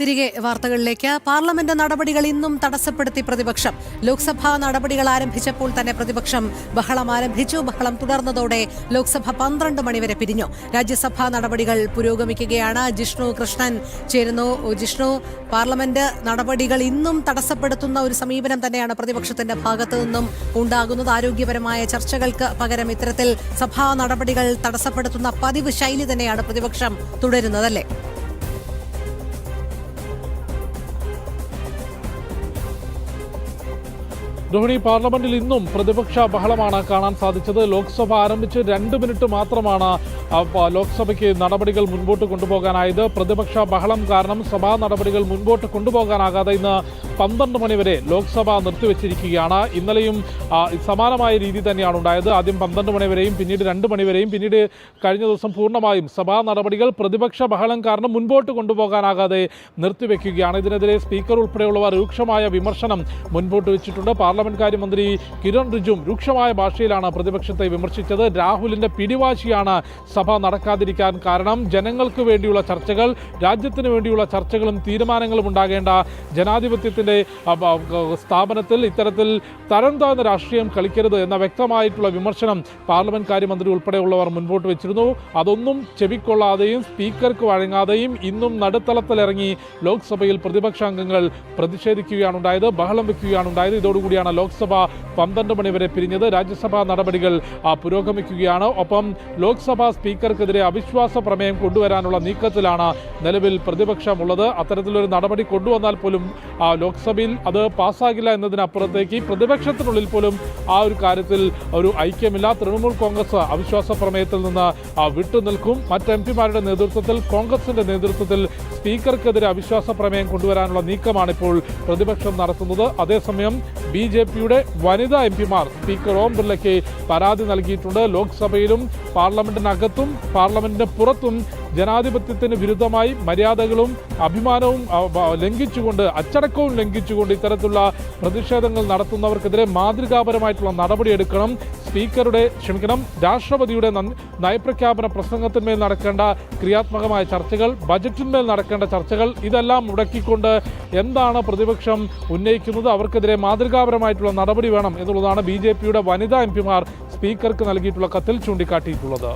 തിരികെ വാർത്തകളിലേക്ക്. പാർലമെന്റ് നടപടികൾ ഇന്നും തടസ്സപ്പെടുത്തി പ്രതിപക്ഷം. ലോക്സഭാ നടപടികൾ ആരംഭിച്ചപ്പോൾ തന്നെ പ്രതിപക്ഷം ബഹളം ആരംഭിച്ചു. ബഹളം തുടർന്നതോടെ ലോക്സഭ 12 മണിവരെ പിരിഞ്ഞു. രാജ്യസഭാ നടപടികൾ പുരോഗമിക്കുകയാണ്. ജിഷ്ണു കൃഷ്ണൻ ചേരുന്നു. ജിഷ്ണു, പാർലമെന്റ് നടപടികൾ ഇന്നും തടസ്സപ്പെടുത്തുന്ന ഒരു സമീപനം തന്നെയാണ് പ്രതിപക്ഷത്തിന്റെ ഭാഗത്തു നിന്നും ഉണ്ടാകുന്നത്. ആരോഗ്യപരമായ ചർച്ചകൾക്ക് പകരം ഇത്തരത്തിൽ സഭാ നടപടികൾ തടസ്സപ്പെടുത്തുന്ന പതിവ് ശൈലി തന്നെയാണ് പ്രതിപക്ഷം തുടരുന്നത്, അല്ലേ? രോഹിണി, പാർലമെന്റിൽ ഇന്നും പ്രതിപക്ഷ ബഹളമാണ് കാണാൻ സാധിച്ചത്. ലോക്സഭ ആരംഭിച്ച് 2 മിനിറ്റ് മാത്രമാണ് ലോക്സഭയ്ക്ക് നടപടികൾ മുൻപോട്ട് കൊണ്ടുപോകാനായത്. പ്രതിപക്ഷ ബഹളം കാരണം സഭാ നടപടികൾ മുൻപോട്ട് കൊണ്ടുപോകാനാകാതെ ഇന്ന് 12 മണിവരെ ലോക്സഭ നിർത്തിവെച്ചിരിക്കുകയാണ്. ഇന്നലെയും സമാനമായ രീതി തന്നെയാണ് ഉണ്ടായത്. ആദ്യം 12 മണിവരെയും പിന്നീട് 2 മണിവരെയും പിന്നീട് കഴിഞ്ഞ ദിവസം പൂർണ്ണമായും സഭാ നടപടികൾ പ്രതിപക്ഷ ബഹളം കാരണം മുൻപോട്ട് കൊണ്ടുപോകാനാകാതെ നിർത്തിവെക്കുകയാണ്. ഇതിനെതിരെ സ്പീക്കർ ഉൾപ്പെടെയുള്ളവർ രൂക്ഷമായ വിമർശനം മുൻപോട്ട് വെച്ചിട്ടുണ്ട്. പാർലമെന്റ് കാര്യമന്ത്രി കിരൺ റിജിജു രൂക്ഷമായ ഭാഷയിലാണ് പ്രതിപക്ഷത്തെ വിമർശിച്ചത്. രാഹുലിന്റെ പിടിവാശിയാണ് സഭ നടക്കാതിരിക്കാൻ കാരണം. ജനങ്ങൾക്ക് വേണ്ടിയുള്ള ചർച്ചകൾ, രാജ്യത്തിന് വേണ്ടിയുള്ള ചർച്ചകളും തീരുമാനങ്ങളും ഉണ്ടാകേണ്ട ജനാധിപത്യത്തിന്റെ സ്ഥാപനത്തിൽ ഇത്തരത്തിൽ തരം താഴ്ന്ന രാഷ്ട്രീയം കളിക്കരുത് എന്ന വ്യക്തമായിട്ടുള്ള വിമർശനം പാർലമെന്റ് കാര്യമന്ത്രി ഉൾപ്പെടെയുള്ളവർ മുൻപോട്ട് വെച്ചിരുന്നു. അതൊന്നും ചെവിക്കൊള്ളാതെയും സ്പീക്കർക്ക് വഴങ്ങാതെയും ഇന്നും നടുത്തളത്തിലിറങ്ങി ലോക്സഭയിൽ പ്രതിപക്ഷാംഗങ്ങൾ പ്രതിഷേധിക്കുകയാണ് ഉണ്ടായത്, ബഹളം വെക്കുകയാണ് ഉണ്ടായത്. ഇതോടുകൂടിയാണ് ലോക്സഭ 12 മണിവരെ പിരിഞ്ഞത്. രാജ്യസഭാ നടപടികൾ പുരോഗമിക്കുകയാണ്. ഒപ്പം ലോക്സഭാ സ്പീക്കർക്കെതിരെ അവിശ്വാസ പ്രമേയം കൊണ്ടുവരാനുള്ള നീക്കത്തിലാണ് നിലവിൽ പ്രതിപക്ഷമുള്ളത്. അത്തരത്തിലൊരു നടപടി കൊണ്ടുവന്നാൽ പോലും ലോക്സഭയിൽ അത് പാസ്സാകില്ല എന്നതിനപ്പുറത്തേക്ക് പ്രതിപക്ഷത്തിനുള്ളിൽ പോലും ആ ഒരു കാര്യത്തിൽ ഒരു ഐക്യമില്ല. തൃണമൂൽ കോൺഗ്രസ് അവിശ്വാസ പ്രമേയത്തിൽ നിന്ന് വിട്ടുനിൽക്കും. മറ്റ് എംപിമാരുടെ നേതൃത്വത്തിൽ, കോൺഗ്രസിന്റെ നേതൃത്വത്തിൽ സ്പീക്കർക്കെതിരെ അവിശ്വാസ പ്രമേയം കൊണ്ടുവരാനുള്ള നീക്കമാണ് ഇപ്പോൾ പ്രതിപക്ഷം നടത്തുന്നത്. അതേസമയം BJPയുടെ വനിതാ എംപിമാർ സ്പീക്കർ ഓം ബിർളയ്ക്ക് പരാതി നൽകിയിട്ടുണ്ട്. ലോക്സഭയിലും പാർലമെന്റിനകത്തും പാർലമെന്റിന് പുറത്തും ജനാധിപത്യത്തിന് വിരുദ്ധമായി മര്യാദകളും അഭിമാനവും ലംഘിച്ചുകൊണ്ട്, അച്ചടക്കവും ലംഘിച്ചുകൊണ്ട് ഇത്തരത്തിലുള്ള പ്രതിഷേധങ്ങൾ നടത്തുന്നവർക്കെതിരെ മാതൃകാപരമായിട്ടുള്ള നടപടിയെടുക്കണം. രാഷ്ട്രപതിയുടെ നയപ്രഖ്യാപന പ്രസംഗത്തിന്മേൽ നടക്കേണ്ട ക്രിയാത്മകമായ ചർച്ചകൾ, ബജറ്റിന്മേൽ നടക്കേണ്ട ചർച്ചകൾ, ഇതെല്ലാം മുടക്കിക്കൊണ്ട് എന്താണ് പ്രതിപക്ഷം ഉന്നയിക്കുന്നത്, അവർക്കെതിരെ മാതൃകാപരമായിട്ടുള്ള നടപടി വേണം എന്നുള്ളതാണ് BJPയുടെ വനിതാ എംപിമാർ സ്പീക്കർക്ക് നൽകിയിട്ടുള്ള കത്തിൽ ചൂണ്ടിക്കാട്ടിയിട്ടുള്ളത്.